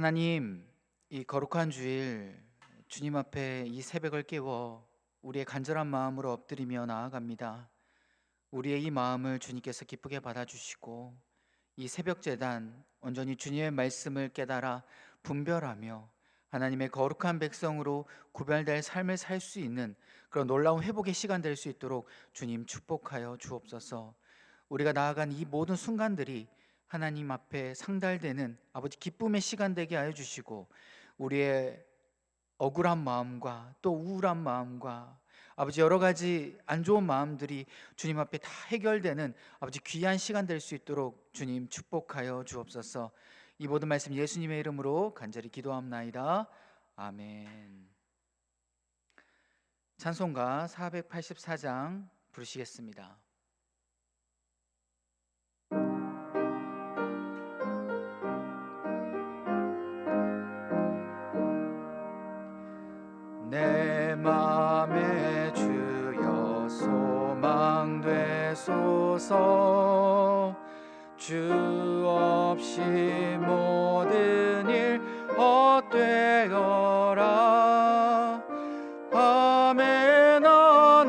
하나님, 이 거룩한 주일 주님 앞에 이 새벽을 깨워 우리의 간절한 마음으로 엎드리며 나아갑니다. 우리의 이 마음을 주님께서 기쁘게 받아주시고 이 새벽 제단 온전히 주님의 말씀을 깨달아 분별하며 하나님의 거룩한 백성으로 구별될 삶을 살 수 있는 그런 놀라운 회복의 시간 될 수 있도록 주님 축복하여 주옵소서. 우리가 나아간 이 모든 순간들이 하나님 앞에 상달되는 아버지 기쁨의 시간 되게 하여 주시고, 우리의 억울한 마음과 또 우울한 마음과 아버지 여러 가지 안 좋은 마음들이 주님 앞에 다 해결되는 아버지 귀한 시간 될 수 있도록 주님 축복하여 주옵소서. 이 모든 말씀 예수님의 이름으로 간절히 기도합나이다. 아멘. 찬송가 484장 부르시겠습니다. 내 맘에 주여 소망되소서. 주 없이 모든 일 헛되어라. 밤에나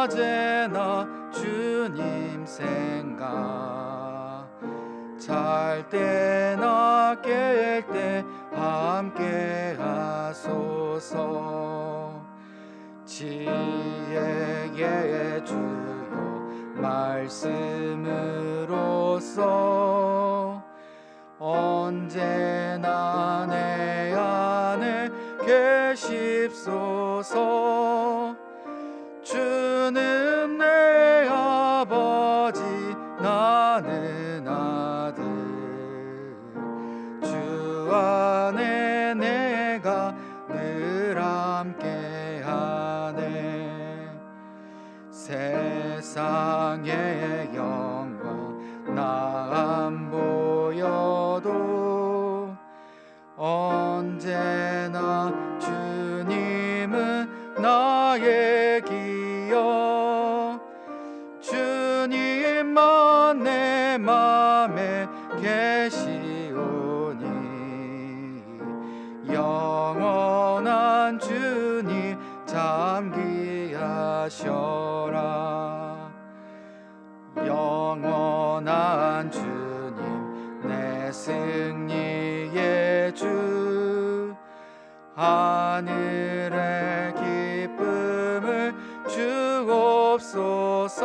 낮에나 주님 생각, 잘 때나 깰 때 함께 하소서. 지혜의 주여 말씀으로써 언제나 내 안에 계십소서. 주는 내 아버지 나는 아들, 주 안에 내가 늘 함께하네. 세상의 영광 나 안 보여도 언제나 주님은 나의 기여. 주님만 내 맘에 계시오니 영원한 주님 잠기하셔라. 영원한 주님 내 승리의 주, 하늘의 기쁨을 주옵소서.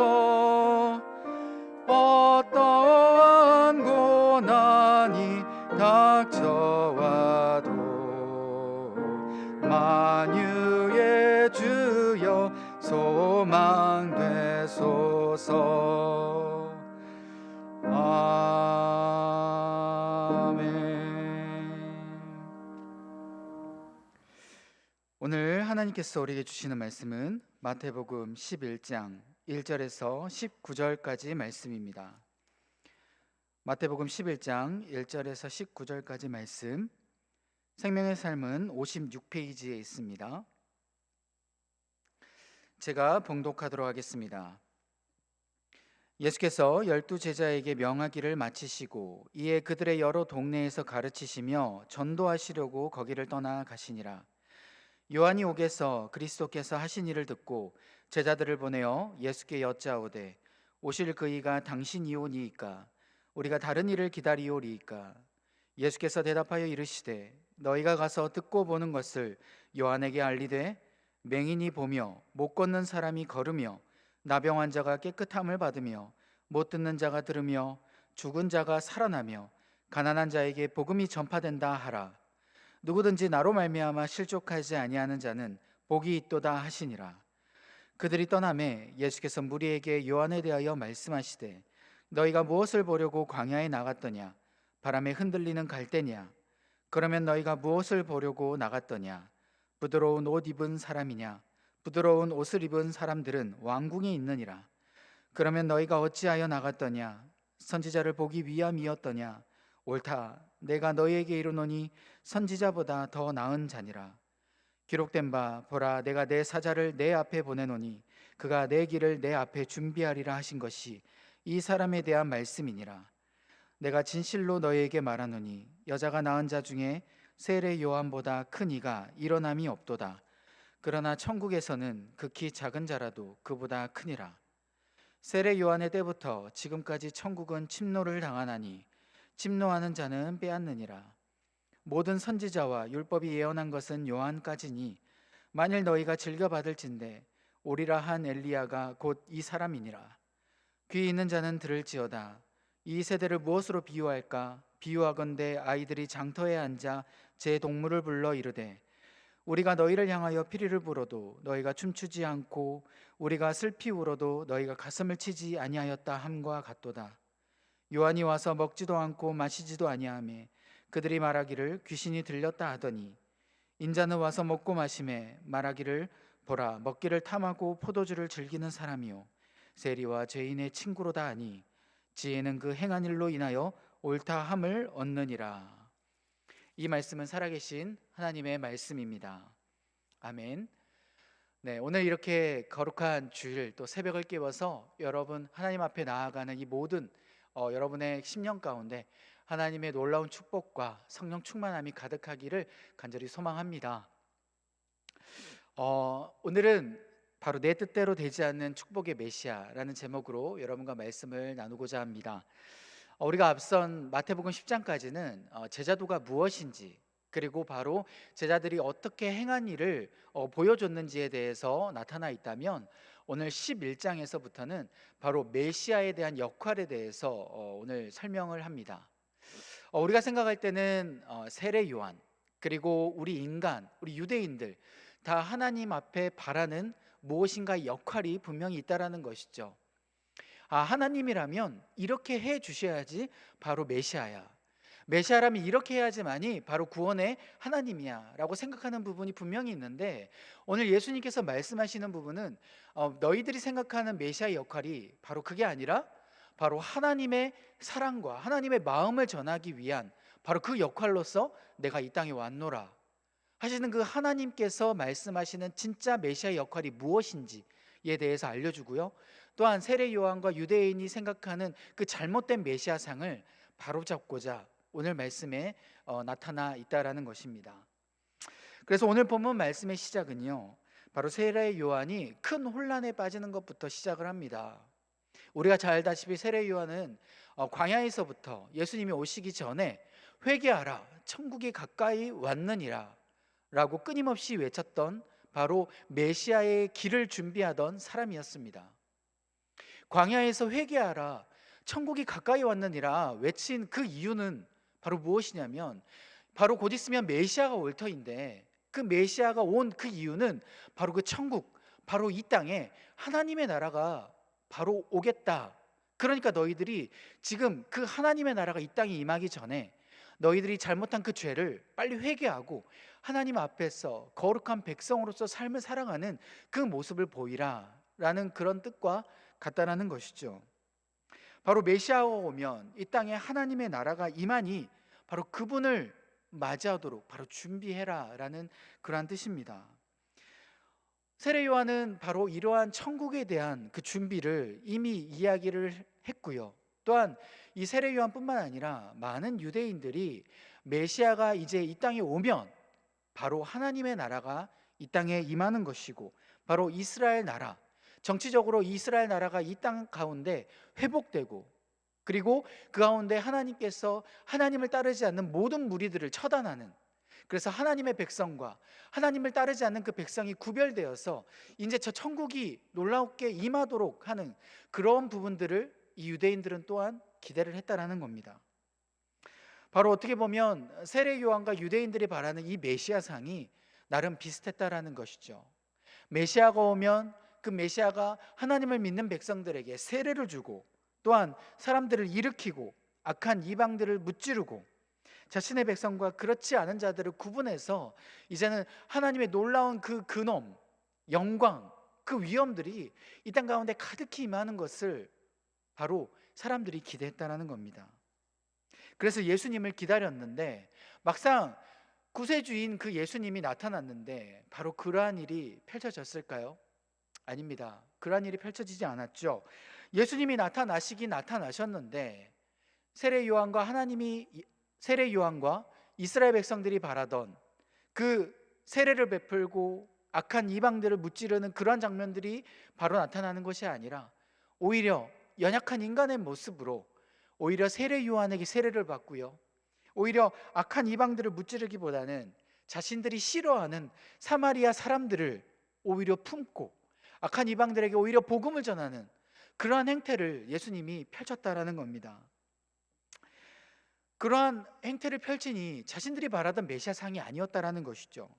어떠한 고난이 닥쳐와도 만유의 주여 소망되소서. 아멘. 오늘 하나님께서 우리에게 주시는 말씀은 마태복음 11장 1절에서 19절까지 말씀입니다. 마태복음 11장 1절에서 19절까지 말씀, 생명의 삶은 56페이지에 있습니다. 제가 봉독하도록 하겠습니다. 예수께서 12 제자에게 명하기를 마치시고 이에 그들의 여러 동네에서 가르치시며 전도하시려고 거기를 떠나 가시니라. 요한이 옥에서 그리스도께서 하신 일을 듣고 제자들을 보내어 예수께 여짜오되 오실 그이가 당신이오니이까 우리가 다른 일을 기다리오리이까. 예수께서 대답하여 이르시되 너희가 가서 듣고 보는 것을 요한에게 알리되 맹인이 보며 못 걷는 사람이 걸으며 나병 환자가 깨끗함을 받으며 못 듣는 자가 들으며 죽은 자가 살아나며 가난한 자에게 복음이 전파된다 하라. 누구든지 나로 말미암아 실족하지 아니하는 자는 복이 있도다 하시니라. 그들이 떠나매 예수께서 무리에게 요한에 대하여 말씀하시되 너희가 무엇을 보려고 광야에 나갔더냐? 바람에 흔들리는 갈대냐? 그러면 너희가 무엇을 보려고 나갔더냐? 부드러운 옷 입은 사람이냐? 부드러운 옷을 입은 사람들은 왕궁에 있느니라. 그러면 너희가 어찌하여 나갔더냐? 선지자를 보기 위함이었더냐? 옳다, 내가 너희에게 이르노니 선지자보다 더 나은 자니라. 기록된 바 보라, 내가 내 사자를 내 앞에 보내노니 그가 내 길을 내 앞에 준비하리라 하신 것이 이 사람에 대한 말씀이니라. 내가 진실로 너희에게 말하노니 여자가 낳은 자 중에 세례 요한보다 큰 이가 일어남이 없도다. 그러나 천국에서는 극히 작은 자라도 그보다 크니라. 세례 요한의 때부터 지금까지 천국은 침노를 당하나니 침노하는 자는 빼앗느니라. 모든 선지자와 율법이 예언한 것은 요한까지니 만일 너희가 즐겨 받을진대 오리라 한 엘리야가 곧 이 사람이니라. 귀 있는 자는 들을지어다. 이 세대를 무엇으로 비유할까? 비유하건대 아이들이 장터에 앉아 제 동물을 불러 이르되 우리가 너희를 향하여 피리를 불어도 너희가 춤추지 않고 우리가 슬피 울어도 너희가 가슴을 치지 아니하였다 함과 같도다. 요한이 와서 먹지도 않고 마시지도 아니하며 그들이 말하기를 귀신이 들렸다 하더니 인자는 와서 먹고 마시매 말하기를 보라 먹기를 탐하고 포도주를 즐기는 사람이요 세리와 죄인의 친구로다 하니 지혜는 그 행한 일로 인하여 옳다 함을 얻느니라. 이 말씀은 살아계신 하나님의 말씀입니다. 아멘. 네, 오늘 이렇게 거룩한 주일 또 새벽을 깨워서 여러분 하나님 앞에 나아가는 이 모든 여러분의 심령 가운데 하나님의 놀라운 축복과 성령 충만함이 가득하기를 간절히 소망합니다. 오늘은 바로 내 뜻대로 되지 않는 축복의 메시아라는 제목으로 여러분과 말씀을 나누고자 합니다. 우리가 앞선 마태복음 10장까지는 제자도가 무엇인지 그리고 바로 제자들이 어떻게 행한 일을 보여줬는지에 대해서 나타나 있다면 오늘 11장에서부터는 바로 메시아에 대한 역할에 대해서 오늘 설명을 합니다. 우리가 생각할 때는 세례 요한 그리고 우리 인간, 우리 유대인들 다 하나님 앞에 바라는 무엇인가 역할이 분명히 있다라는 것이죠. 하나님이라면 이렇게 해 주셔야지 바로 메시아야. 메시아라면 이렇게 해야지만이 바로 구원의 하나님이야 라고 생각하는 부분이 분명히 있는데 오늘 예수님께서 말씀하시는 부분은 너희들이 생각하는 메시아의 역할이 바로 그게 아니라 바로 하나님의 사랑과 하나님의 마음을 전하기 위한 바로 그 역할로서 내가 이 땅에 왔노라 하시는 그 하나님께서 말씀하시는 진짜 메시아의 역할이 무엇인지에 대해서 알려주고요. 또한 세례 요한과 유대인이 생각하는 그 잘못된 메시아상을 바로잡고자 오늘 말씀에 나타나 있다라는 것입니다. 그래서 오늘 본문 말씀의 시작은요, 바로 세례 요한이 큰 혼란에 빠지는 것부터 시작을 합니다. 우리가 잘 알다시피 세례 요한은 광야에서부터 예수님이 오시기 전에 회개하라 천국이 가까이 왔느니라 라고 끊임없이 외쳤던 바로 메시아의 길을 준비하던 사람이었습니다. 광야에서 회개하라 천국이 가까이 왔느니라 외친 그 이유는 바로 무엇이냐면 바로 곧 있으면 메시아가 올 터인데 그 메시아가 온 그 이유는 바로 그 천국, 바로 이 땅에 하나님의 나라가 바로 오겠다. 그러니까 너희들이 지금 그 하나님의 나라가 이 땅에 임하기 전에 너희들이 잘못한 그 죄를 빨리 회개하고 하나님 앞에서 거룩한 백성으로서 삶을 살아가는 그 모습을 보이라 라는 그런 뜻과 같다라는 것이죠. 바로 메시아가 오면 이 땅에 하나님의 나라가 임하니 바로 그분을 맞이하도록 바로 준비해라 라는 그러한 뜻입니다. 세례 요한은 바로 이러한 천국에 대한 그 준비를 이미 이야기를 했고요. 또한 이 세례 요한뿐만 아니라 많은 유대인들이 메시아가 이제 이 땅에 오면 바로 하나님의 나라가 이 땅에 임하는 것이고 바로 이스라엘 나라, 정치적으로 이스라엘 나라가 이 땅 가운데 회복되고 그리고 그 가운데 하나님께서 하나님을 따르지 않는 모든 무리들을 처단하는, 그래서 하나님의 백성과 하나님을 따르지 않는 그 백성이 구별되어서 이제 저 천국이 놀랍게 임하도록 하는 그런 부분들을 이 유대인들은 또한 기대를 했다라는 겁니다. 바로 어떻게 보면 세례 요한과 유대인들이 바라는 이 메시아상이 나름 비슷했다라는 것이죠. 메시아가 오면 그 메시아가 하나님을 믿는 백성들에게 세례를 주고 또한 사람들을 일으키고 악한 이방들을 무찌르고 자신의 백성과 그렇지 않은 자들을 구분해서 이제는 하나님의 놀라운 그 근엄, 영광, 그 위엄들이 이 땅 가운데 가득히 임하는 것을 바로 사람들이 기대했다는 겁니다. 그래서 예수님을 기다렸는데 막상 구세주인 그 예수님이 나타났는데 바로 그러한 일이 펼쳐졌을까요? 아닙니다. 그러한 일이 펼쳐지지 않았죠. 예수님이 나타나셨는데 세례 요한과 이스라엘 백성들이 바라던 그 세례를 베풀고 악한 이방들을 무찌르는 그러한 장면들이 바로 나타나는 것이 아니라 오히려 연약한 인간의 모습으로 오히려 세례 요한에게 세례를 받고요, 오히려 악한 이방들을 무찌르기보다는 자신들이 싫어하는 사마리아 사람들을 오히려 품고 악한 이방들에게 오히려 복음을 전하는 그러한 행태를 예수님이 펼쳤다라는 겁니다. 그러한 행태를 펼치니 자신들이 바라던 메시아상이 아니었다라는 것이죠.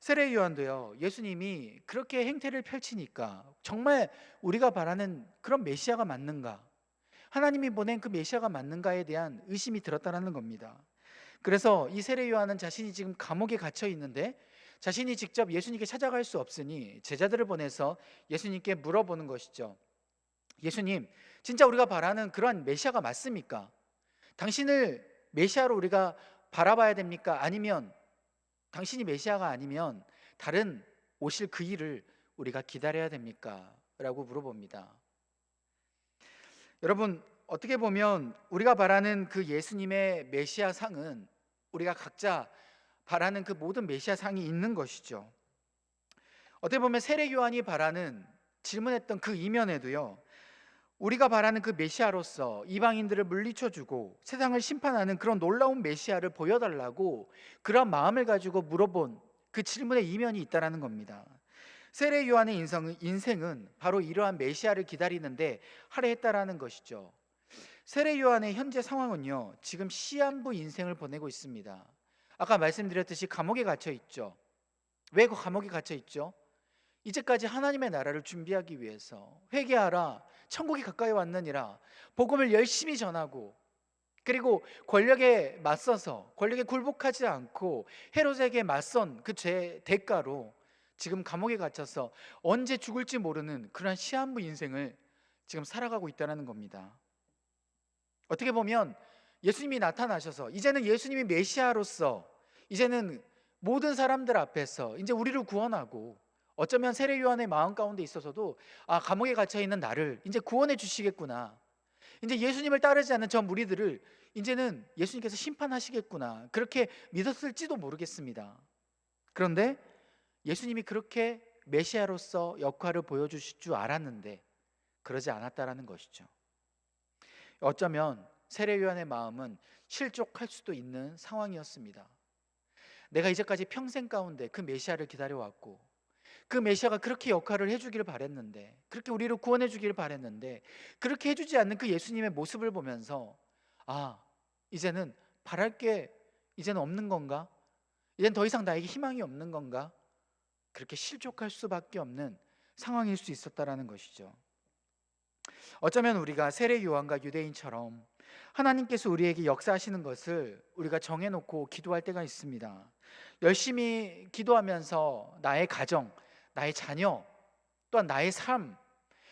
세례 요한도요, 예수님이 그렇게 행태를 펼치니까 정말 우리가 바라는 그런 메시아가 맞는가, 하나님이 보낸 그 메시아가 맞는가에 대한 의심이 들었다라는 겁니다. 그래서 이 세례 요한은 자신이 지금 감옥에 갇혀 있는데 자신이 직접 예수님께 찾아갈 수 없으니 제자들을 보내서 예수님께 물어보는 것이죠. 예수님, 진짜 우리가 바라는 그러한 메시아가 맞습니까? 당신을 메시아로 우리가 바라봐야 됩니까? 아니면 당신이 메시아가 아니면 다른 오실 그 일을 우리가 기다려야 됩니까? 라고 물어봅니다. 여러분, 어떻게 보면 우리가 바라는 그 예수님의 메시아 상은 우리가 각자 바라는 그 모든 메시아 상이 있는 것이죠. 어떻게 보면 세례 요한이 바라는, 질문했던 그 이면에도요, 우리가 바라는 그 메시아로서 이방인들을 물리쳐주고 세상을 심판하는 그런 놀라운 메시아를 보여달라고 그런 마음을 가지고 물어본 그 질문의 이면이 있다라는 겁니다. 세례 요한의 인생은 바로 이러한 메시아를 기다리는데 할애했다라는 것이죠. 세례 요한의 현재 상황은요, 지금 시한부 인생을 보내고 있습니다. 아까 말씀드렸듯이 감옥에 갇혀 있죠. 왜 그 감옥에 갇혀 있죠? 이제까지 하나님의 나라를 준비하기 위해서 회개하라, 천국이 가까이 왔느니라, 복음을 열심히 전하고, 그리고 권력에 맞서서 권력에 굴복하지 않고 헤롯에게 맞선 그 죄 대가로 지금 감옥에 갇혀서 언제 죽을지 모르는 그런 시한부 인생을 지금 살아가고 있다는 겁니다. 어떻게 보면 예수님이 나타나셔서 이제는 예수님이 메시아로서 이제는 모든 사람들 앞에서 이제 우리를 구원하고, 어쩌면 세례 요한의 마음 가운데 있어서도 감옥에 갇혀 있는 나를 이제 구원해 주시겠구나, 이제 예수님을 따르지 않는 저 무리들을 이제는 예수님께서 심판하시겠구나, 그렇게 믿었을지도 모르겠습니다. 그런데 예수님이 그렇게 메시아로서 역할을 보여주실 줄 알았는데 그러지 않았다라는 것이죠. 어쩌면 세례 요한의 마음은 실족할 수도 있는 상황이었습니다. 내가 이제까지 평생 가운데 그 메시아를 기다려왔고, 그 메시아가 그렇게 역할을 해주기를 바랬는데, 그렇게 우리를 구원해 주기를 바랬는데 그렇게 해주지 않는 그 예수님의 모습을 보면서 이제는 바랄 게 이제는 없는 건가? 이제는 더 이상 나에게 희망이 없는 건가? 그렇게 실족할 수밖에 없는 상황일 수 있었다라는 것이죠. 어쩌면 우리가 세례 요한과 유대인처럼 하나님께서 우리에게 역사하시는 것을 우리가 정해놓고 기도할 때가 있습니다. 열심히 기도하면서 나의 가정, 나의 자녀, 또한 나의 삶,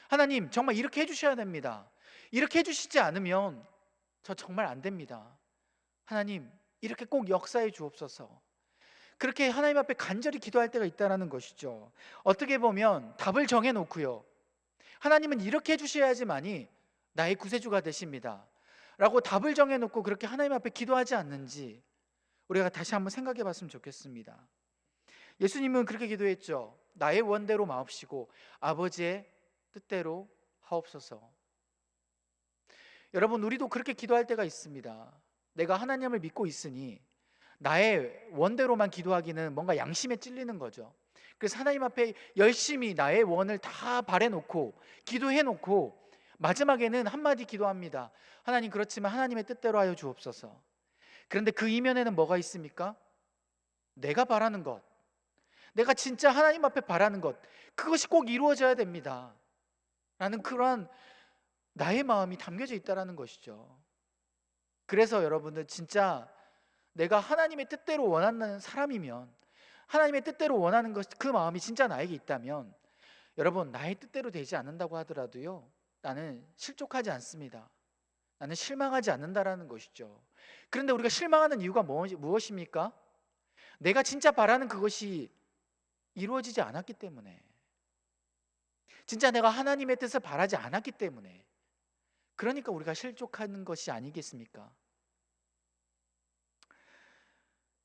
하나님 정말 이렇게 해주셔야 됩니다, 이렇게 해주시지 않으면 저 정말 안 됩니다, 하나님 이렇게 꼭 역사해 주옵소서, 그렇게 하나님 앞에 간절히 기도할 때가 있다는 것이죠. 어떻게 보면 답을 정해놓고요, 하나님은 이렇게 해주셔야지만이 나의 구세주가 되십니다 라고 답을 정해놓고 그렇게 하나님 앞에 기도하지 않는지 우리가 다시 한번 생각해 봤으면 좋겠습니다. 예수님은 그렇게 기도했죠. 나의 원대로 마옵시고 아버지의 뜻대로 하옵소서. 여러분, 우리도 그렇게 기도할 때가 있습니다. 내가 하나님을 믿고 있으니 나의 원대로만 기도하기는 뭔가 양심에 찔리는 거죠. 그래서 하나님 앞에 열심히 나의 원을 다 바래놓고 기도해놓고 마지막에는 한마디 기도합니다. 하나님, 그렇지만 하나님의 뜻대로 하여 주옵소서. 그런데 그 이면에는 뭐가 있습니까? 내가 바라는 것, 내가 진짜 하나님 앞에 바라는 것, 그것이 꼭 이루어져야 됩니다 라는 그러한 나의 마음이 담겨져 있다는 것이죠. 그래서 여러분들, 진짜 내가 하나님의 뜻대로 원하는 사람이면, 하나님의 뜻대로 원하는 것, 그 마음이 진짜 나에게 있다면, 여러분, 나의 뜻대로 되지 않는다고 하더라도요, 나는 실족하지 않습니다. 나는 실망하지 않는다라는 것이죠. 그런데 우리가 실망하는 이유가 무엇입니까? 내가 진짜 바라는 그것이 이루어지지 않았기 때문에, 진짜 내가 하나님의 뜻을 바라지 않았기 때문에, 그러니까 우리가 실족하는 것이 아니겠습니까?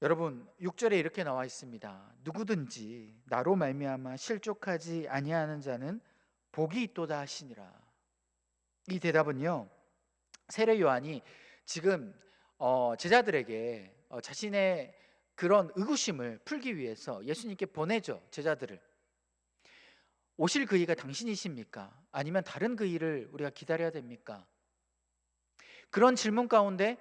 여러분 6절에 이렇게 나와 있습니다. 누구든지 나로 말미암아 실족하지 아니하는 자는 복이 있도다 하시니라. 이 대답은요, 세례 요한이 지금 제자들에게 자신의 그런 의구심을 풀기 위해서 예수님께 보내죠. 제자들을. 오실 그 이가 당신이십니까? 아니면 다른 그 이를 우리가 기다려야 됩니까? 그런 질문 가운데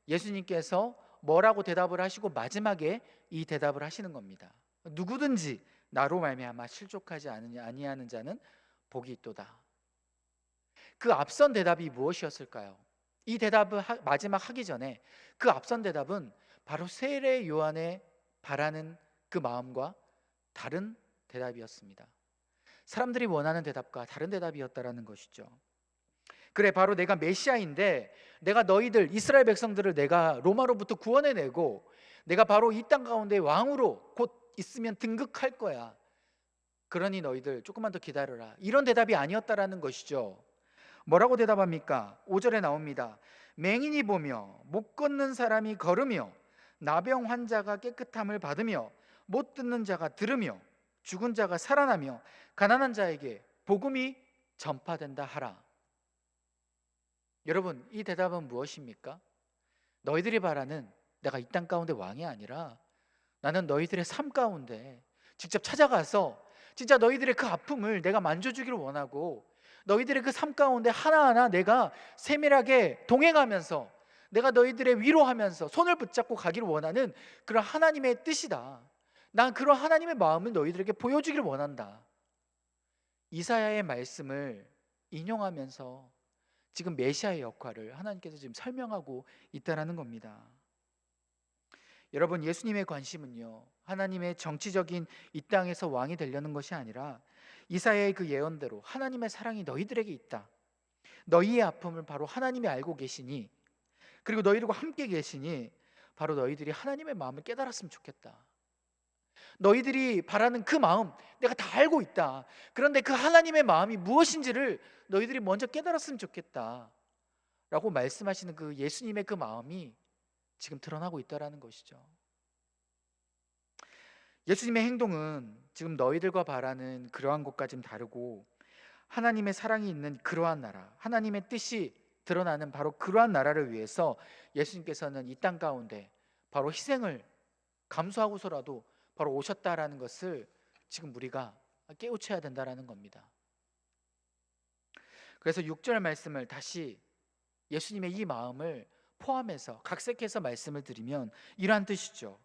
예수님께서 뭐라고 대답을 하시고 마지막에 이 대답을 하시는 겁니다. 누구든지 나로 말미암아 실족하지 아니하는 자는 복이 있도다. 그 앞선 대답이 무엇이었을까요? 이 대답을 마지막 하기 전에 그 앞선 대답은 바로 세례 요한의 바라는 그 마음과 다른 대답이었습니다. 사람들이 원하는 대답과 다른 대답이었다라는 것이죠. 그래, 바로 내가 메시아인데 내가 너희들 이스라엘 백성들을 내가 로마로부터 구원해내고 내가 바로 이 땅 가운데 왕으로 곧 있으면 등극할 거야. 그러니 너희들 조금만 더 기다려라. 이런 대답이 아니었다라는 것이죠. 뭐라고 대답합니까? 5절에 나옵니다. 맹인이 보며 못 걷는 사람이 걸으며 나병 환자가 깨끗함을 받으며 못 듣는 자가 들으며 죽은 자가 살아나며 가난한 자에게 복음이 전파된다 하라. 여러분, 이 대답은 무엇입니까? 너희들이 바라는 내가 이 땅 가운데 왕이 아니라 나는 너희들의 삶 가운데 직접 찾아가서 진짜 너희들의 그 아픔을 내가 만져주기를 원하고 너희들의 그 삶 가운데 하나하나 내가 세밀하게 동행하면서 내가 너희들의 위로하면서 손을 붙잡고 가기를 원하는 그런 하나님의 뜻이다. 난 그런 하나님의 마음을 너희들에게 보여주기를 원한다. 이사야의 말씀을 인용하면서 지금 메시아의 역할을 하나님께서 지금 설명하고 있다라는 겁니다. 여러분, 예수님의 관심은요, 하나님의 정치적인 이 땅에서 왕이 되려는 것이 아니라 이사야의 그 예언대로 하나님의 사랑이 너희들에게 있다. 너희의 아픔을 바로 하나님이 알고 계시니, 그리고 너희들과 함께 계시니 바로 너희들이 하나님의 마음을 깨달았으면 좋겠다. 너희들이 바라는 그 마음 내가 다 알고 있다. 그런데 그 하나님의 마음이 무엇인지를 너희들이 먼저 깨달았으면 좋겠다 라고 말씀하시는 그 예수님의 그 마음이 지금 드러나고 있다라는 것이죠. 예수님의 행동은 지금 너희들과 바라는 그러한 것과 좀 다르고 하나님의 사랑이 있는 그러한 나라, 하나님의 뜻이 드러나는 바로 그러한 나라를 위해서 예수님께서는 이 땅 가운데 바로 희생을 감수하고서라도 바로 오셨다라는 것을 지금 우리가 깨우쳐야 된다라는 겁니다. 그래서 6절 말씀을 다시 예수님의 이 마음을 포함해서 각색해서 말씀을 드리면 이러한 뜻이죠.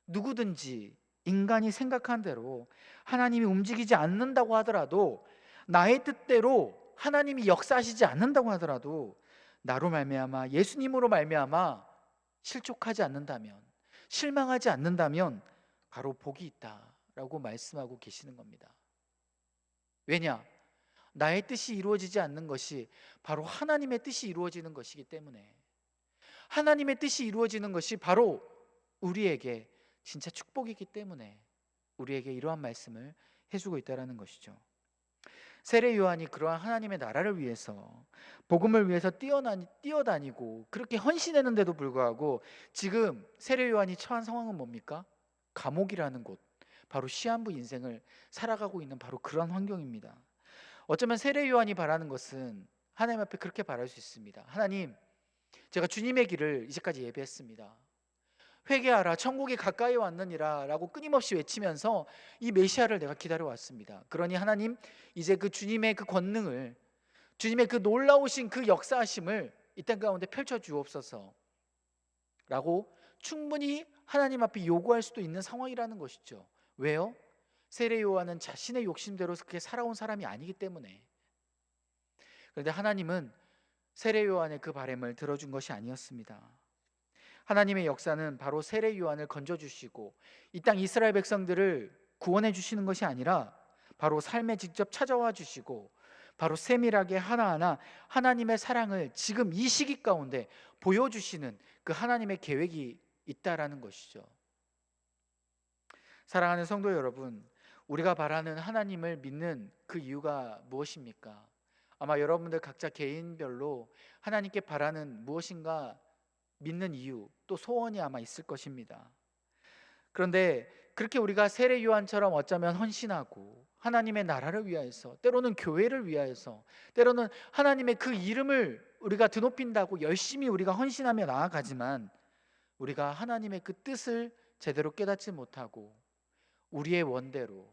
누구든지 인간이 생각한 대로 하나님이 움직이지 않는다고 하더라도, 나의 뜻대로 하나님이 역사하시지 않는다고 하더라도 나로 말미암아, 예수님으로 말미암아 실족하지 않는다면, 실망하지 않는다면 바로 복이 있다라고 말씀하고 계시는 겁니다. 왜냐? 나의 뜻이 이루어지지 않는 것이 바로 하나님의 뜻이 이루어지는 것이기 때문에, 하나님의 뜻이 이루어지는 것이 바로 우리에게 진짜 축복이기 때문에 우리에게 이러한 말씀을 해주고 있다는 것이죠. 세례 요한이 그러한 하나님의 나라를 위해서, 복음을 위해서 뛰어다니고 그렇게 헌신했는데도 불구하고 지금 세례 요한이 처한 상황은 뭡니까? 감옥이라는 곳, 바로 시한부 인생을 살아가고 있는 바로 그런 환경입니다. 어쩌면 세례 요한이 바라는 것은 하나님 앞에 그렇게 바랄 수 있습니다. 하나님, 제가 주님의 길을 이제까지 예배했습니다. 회개하라, 천국이 가까이 왔느니라 라고 끊임없이 외치면서 이 메시아를 내가 기다려왔습니다. 그러니 하나님, 이제 그 주님의 그 권능을, 주님의 그 놀라우신 그 역사하심을 이 땅 가운데 펼쳐주옵소서 라고 충분히 하나님 앞에 요구할 수도 있는 상황이라는 것이죠. 왜요? 세례 요한은 자신의 욕심대로 그렇게 살아온 사람이 아니기 때문에. 그런데 하나님은 세례 요한의 그 바람을 들어준 것이 아니었습니다. 하나님의 역사는 바로 세례 요한을 건져주시고 이 땅 이스라엘 백성들을 구원해 주시는 것이 아니라 바로 삶에 직접 찾아와 주시고 바로 세밀하게 하나하나 하나님의 사랑을 지금 이 시기 가운데 보여주시는 그 하나님의 계획이 있다라는 것이죠. 사랑하는 성도 여러분, 우리가 바라는 하나님을 믿는 그 이유가 무엇입니까? 아마 여러분들 각자 개인별로 하나님께 바라는 무엇인가 믿는 이유, 또 소원이 아마 있을 것입니다. 그런데 그렇게 우리가 세례 요한처럼 어쩌면 헌신하고 하나님의 나라를 위하여서, 때로는 교회를 위하여서, 때로는 하나님의 그 이름을 우리가 드높인다고 열심히 우리가 헌신하며 나아가지만, 우리가 하나님의 그 뜻을 제대로 깨닫지 못하고 우리의 원대로,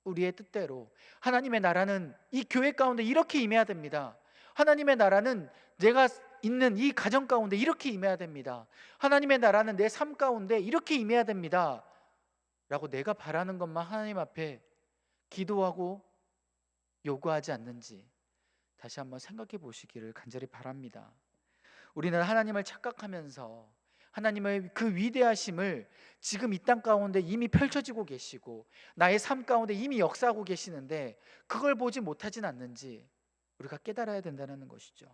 우리의 뜻대로, 하나님의 나라는 이 교회 가운데 이렇게 임해야 됩니다, 하나님의 나라는 내가 있는 이 가정 가운데 이렇게 임해야 됩니다, 하나님의 나라는 내 삶 가운데 이렇게 임해야 됩니다 라고 내가 바라는 것만 하나님 앞에 기도하고 요구하지 않는지 다시 한번 생각해 보시기를 간절히 바랍니다. 우리는 하나님을 착각하면서 하나님의 그 위대하심을 지금 이 땅 가운데 이미 펼쳐지고 계시고 나의 삶 가운데 이미 역사하고 계시는데 그걸 보지 못하진 않는지 우리가 깨달아야 된다는 것이죠.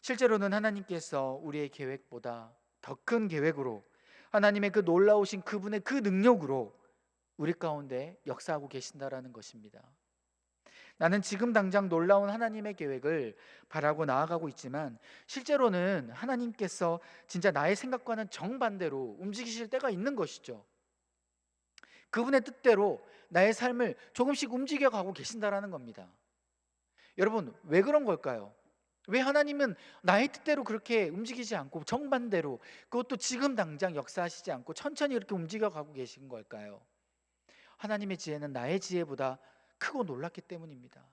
실제로는 하나님께서 우리의 계획보다 더 큰 계획으로, 하나님의 그 놀라우신 그분의 그 능력으로 우리 가운데 역사하고 계신다라는 것입니다. 나는 지금 당장 놀라운 하나님의 계획을 바라고 나아가고 있지만 실제로는 하나님께서 진짜 나의 생각과는 정반대로 움직이실 때가 있는 것이죠. 그분의 뜻대로 나의 삶을 조금씩 움직여 가고 계신다라는 겁니다. 여러분, 왜 그런 걸까요? 왜 하나님은 나의 뜻대로 그렇게 움직이지 않고 정반대로, 그것도 지금 당장 역사하시지 않고 천천히 이렇게 움직여 가고 계신 걸까요? 하나님의 지혜는 나의 지혜보다 크고 놀랍기 때문입니다.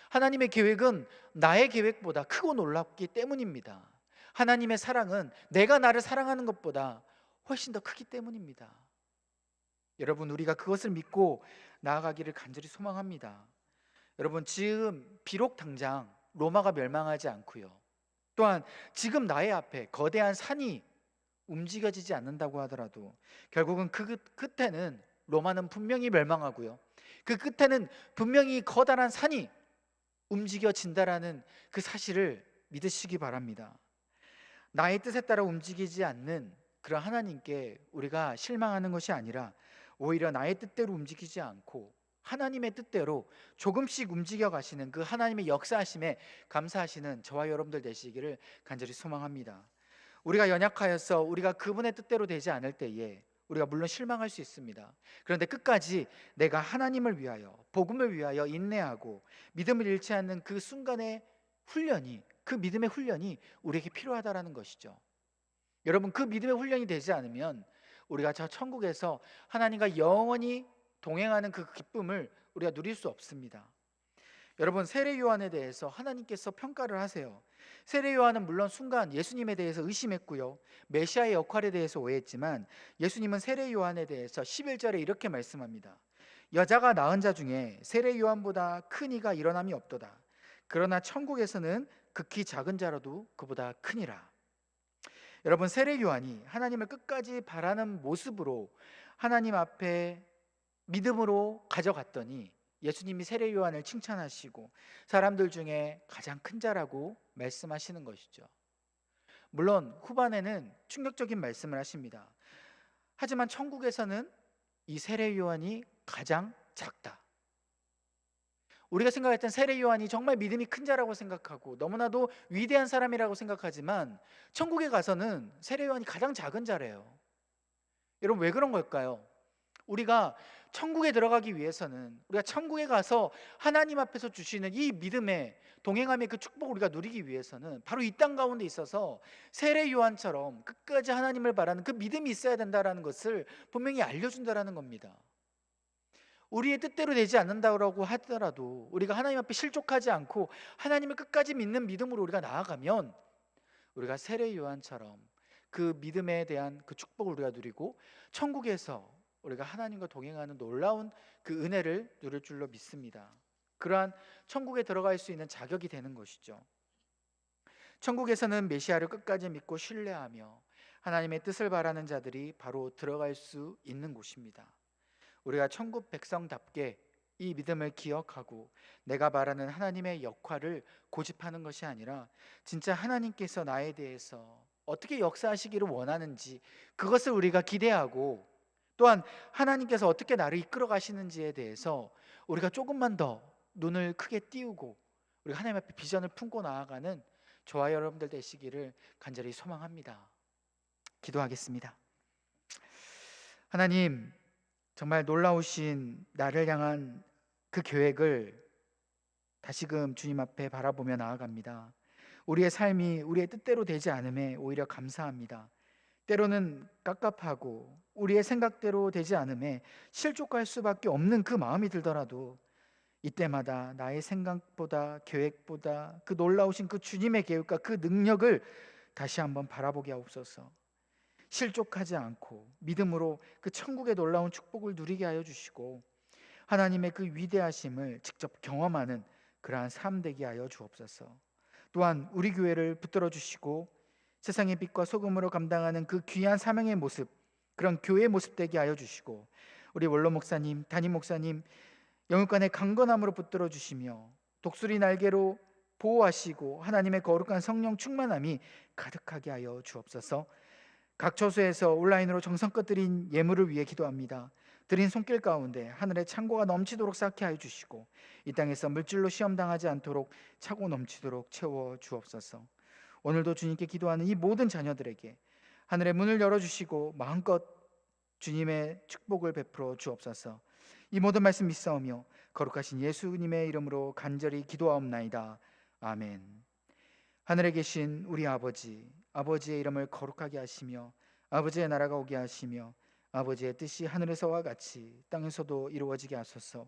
하나님의 계획은 나의 계획보다 크고 놀랍기 때문입니다. 하나님의 사랑은 내가 나를 사랑하는 것보다 훨씬 더 크기 때문입니다. 여러분, 우리가 그것을 믿고 나아가기를 간절히 소망합니다. 여러분, 지금 비록 당장 로마가 멸망하지 않고요, 또한 지금 나의 앞에 거대한 산이 움직여지지 않는다고 하더라도 결국은 그 끝에는 로마는 분명히 멸망하고요, 그 끝에는 분명히 커다란 산이 움직여진다라는 그 사실을 믿으시기 바랍니다. 나의 뜻에 따라 움직이지 않는 그런 하나님께 우리가 실망하는 것이 아니라 오히려 나의 뜻대로 움직이지 않고 하나님의 뜻대로 조금씩 움직여 가시는 그 하나님의 역사하심에 감사하시는 저와 여러분들 되시기를 간절히 소망합니다. 우리가 연약하여서 우리가 그분의 뜻대로 되지 않을 때에 우리가 물론 실망할 수 있습니다. 그런데 끝까지 내가 하나님을 위하여, 복음을 위하여 인내하고 믿음을 잃지 않는 그 순간의 훈련이, 그 믿음의 훈련이 우리에게 필요하다라는 것이죠. 여러분, 그 믿음의 훈련이 되지 않으면 우리가 저 천국에서 하나님과 영원히 동행하는 그 기쁨을 우리가 누릴 수 없습니다. 여러분, 세례 요한에 대해서 하나님께서 평가를 하세요. 세례 요한은 물론 순간 예수님에 대해서 의심했고요, 메시아의 역할에 대해서 오해했지만 예수님은 세례 요한에 대해서 11절에 이렇게 말씀합니다. 여자가 낳은 자 중에 세례 요한보다 큰 이가 일어남이 없도다. 그러나 천국에서는 극히 작은 자라도 그보다 크니라. 여러분, 세례 요한이 하나님을 끝까지 바라는 모습으로 하나님 앞에 믿음으로 가져갔더니 예수님이 세례 요한을 칭찬하시고 사람들 중에 가장 큰 자라고 말씀하시는 것이죠. 물론 후반에는 충격적인 말씀을 하십니다. 하지만 천국에서는 이 세례 요한이 가장 작다. 우리가 생각했던 세례 요한이 정말 믿음이 큰 자라고 생각하고 너무나도 위대한 사람이라고 생각하지만 천국에 가서는 세례 요한이 가장 작은 자래요. 여러분, 왜 그런 걸까요? 우리가 천국에 들어가기 위해서는, 우리가 천국에 가서 하나님 앞에서 주시는 이 믿음의 동행함의 그 축복을 우리가 누리기 위해서는 바로 이 땅 가운데 있어서 세례 요한처럼 끝까지 하나님을 바라는 그 믿음이 있어야 된다라는 것을 분명히 알려준다라는 겁니다. 우리의 뜻대로 되지 않는다고 하더라도 우리가 하나님 앞에 실족하지 않고 하나님을 끝까지 믿는 믿음으로 우리가 나아가면 우리가 세례 요한처럼 그 믿음에 대한 그 축복을 우리가 누리고 천국에서 우리가 하나님과 동행하는 놀라운 그 은혜를 누릴 줄로 믿습니다. 그러한 천국에 들어갈 수 있는 자격이 되는 것이죠. 천국에서는 메시아를 끝까지 믿고 신뢰하며 하나님의 뜻을 바라는 자들이 바로 들어갈 수 있는 곳입니다. 우리가 천국 백성답게 이 믿음을 기억하고 내가 바라는 하나님의 역할을 고집하는 것이 아니라 진짜 하나님께서 나에 대해서 어떻게 역사하시기를 원하는지 그것을 우리가 기대하고, 또한 하나님께서 어떻게 나를 이끌어 가시는지에 대해서 우리가 조금만 더 눈을 크게 띄우고 우리가 하나님 앞에 비전을 품고 나아가는 저와 여러분들 되시기를 간절히 소망합니다. 기도하겠습니다. 하나님, 정말 놀라우신 나를 향한 그 계획을 다시금 주님 앞에 바라보며 나아갑니다. 우리의 삶이 우리의 뜻대로 되지 않음에 오히려 감사합니다. 때로는 깝깝하고 우리의 생각대로 되지 않음에 실족할 수밖에 없는 그 마음이 들더라도 이때마다 나의 생각보다 계획보다 그 놀라우신 그 주님의 계획과 그 능력을 다시 한번 바라보게 하옵소서. 실족하지 않고 믿음으로 그 천국의 놀라운 축복을 누리게 하여 주시고 하나님의 그 위대하심을 직접 경험하는 그러한 삶 되게 하여 주옵소서. 또한 우리 교회를 붙들어 주시고 세상의 빛과 소금으로 감당하는 그 귀한 사명의 모습, 그런 교회의 모습 되게 하여 주시고 우리 원로 목사님, 담임 목사님 영육간의 강건함으로 붙들어 주시며 독수리 날개로 보호하시고 하나님의 거룩한 성령 충만함이 가득하게 하여 주옵소서. 각 처소에서 온라인으로 정성껏 드린 예물을 위해 기도합니다. 드린 손길 가운데 하늘의 창고가 넘치도록 쌓게 하여 주시고 이 땅에서 물질로 시험당하지 않도록 차고 넘치도록 채워 주옵소서. 오늘도 주님께 기도하는 이 모든 자녀들에게 하늘의 문을 열어주시고 마음껏 주님의 축복을 베풀어 주옵소서. 이 모든 말씀 믿사오며 거룩하신 예수님의 이름으로 간절히 기도하옵나이다. 아멘. 하늘에 계신 우리 아버지, 아버지의 이름을 거룩하게 하시며 아버지의 나라가 오게 하시며 아버지의 뜻이 하늘에서와 같이 땅에서도 이루어지게 하소서.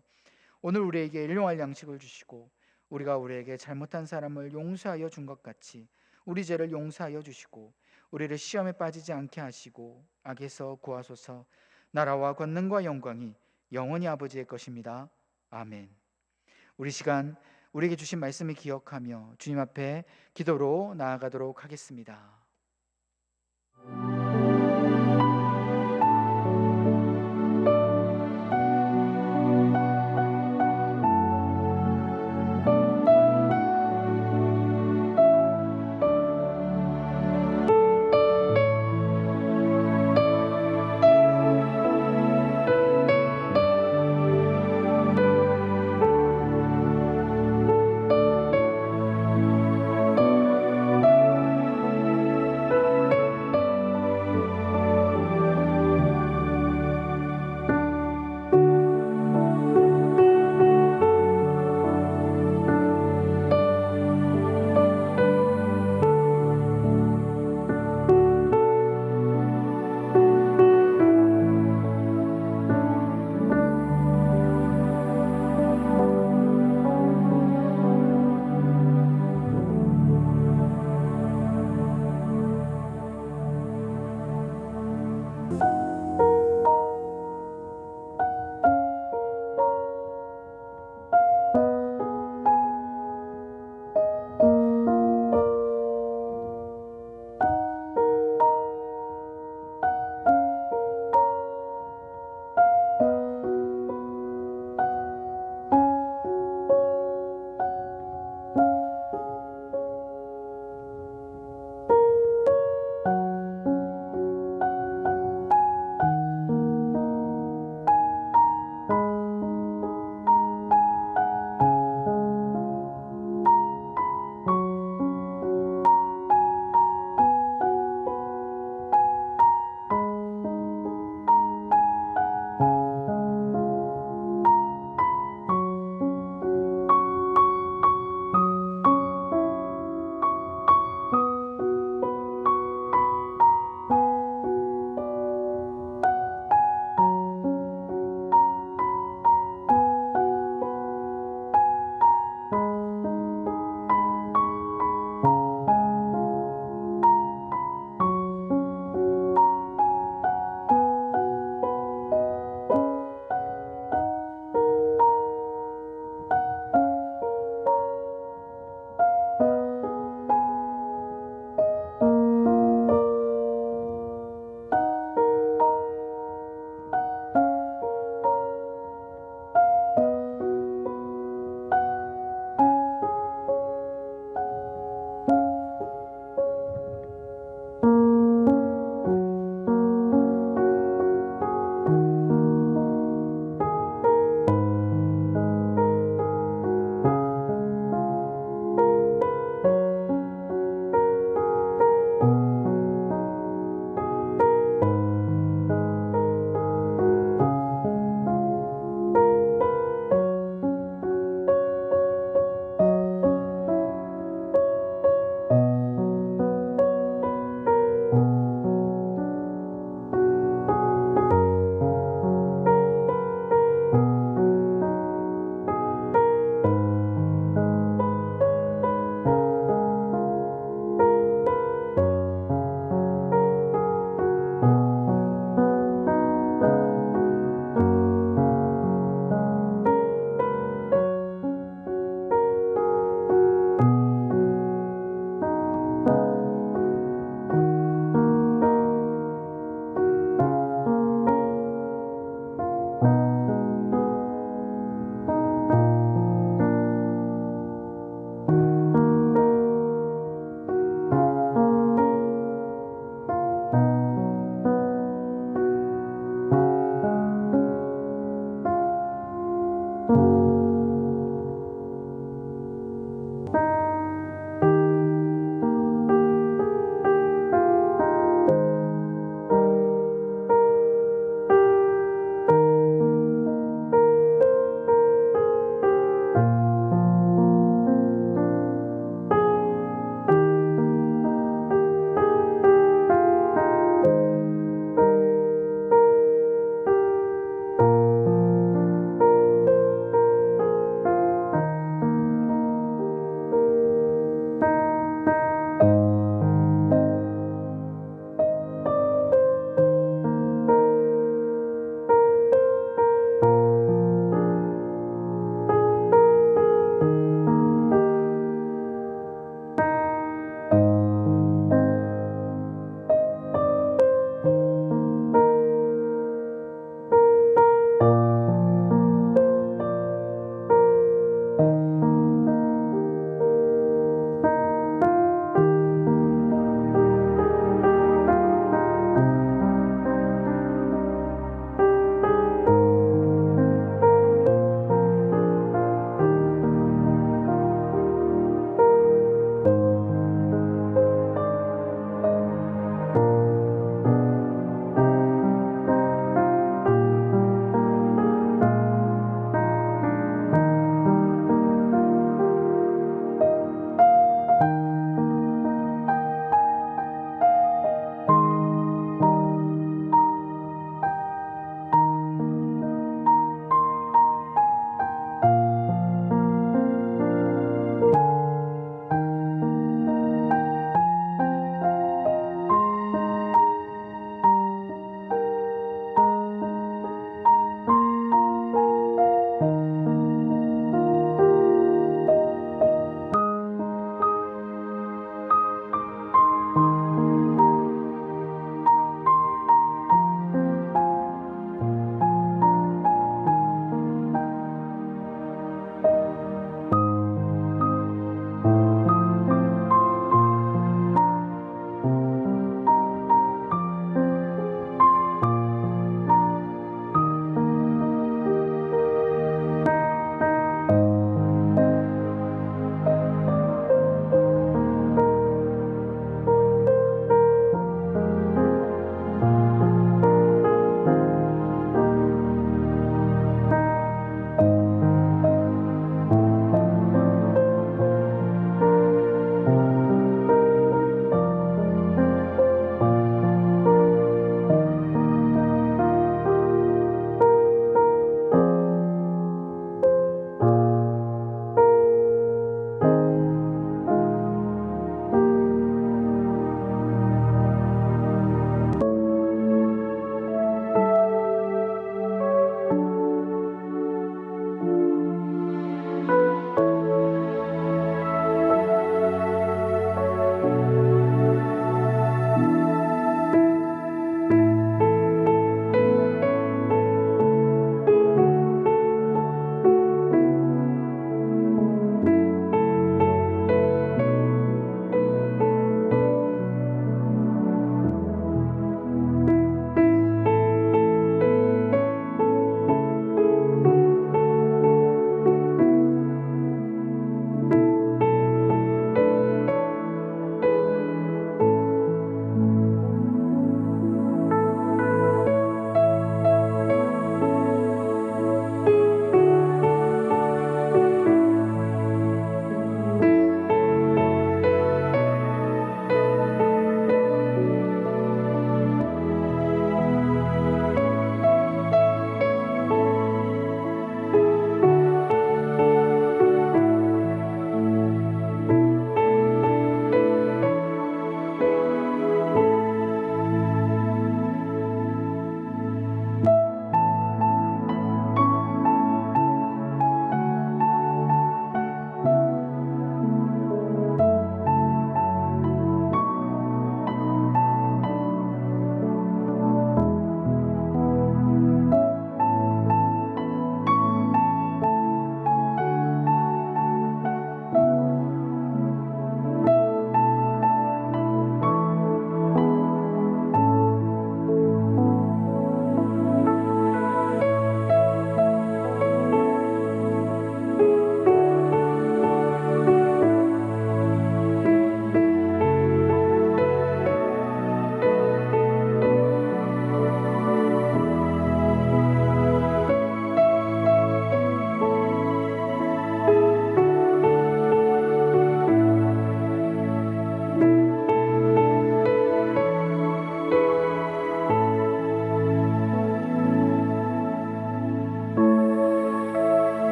오늘 우리에게 일용할 양식을 주시고 우리가 우리에게 잘못한 사람을 용서하여 준 것 같이 우리 죄를 용서하여 주시고 우리를 시험에 빠지지 않게 하시고 악에서 구하소서. 나라와 권능과 영광이 영원히 아버지의 것입니다. 아멘. 우리 시간 우리에게 주신 말씀을 기억하며 주님 앞에 기도로 나아가도록 하겠습니다.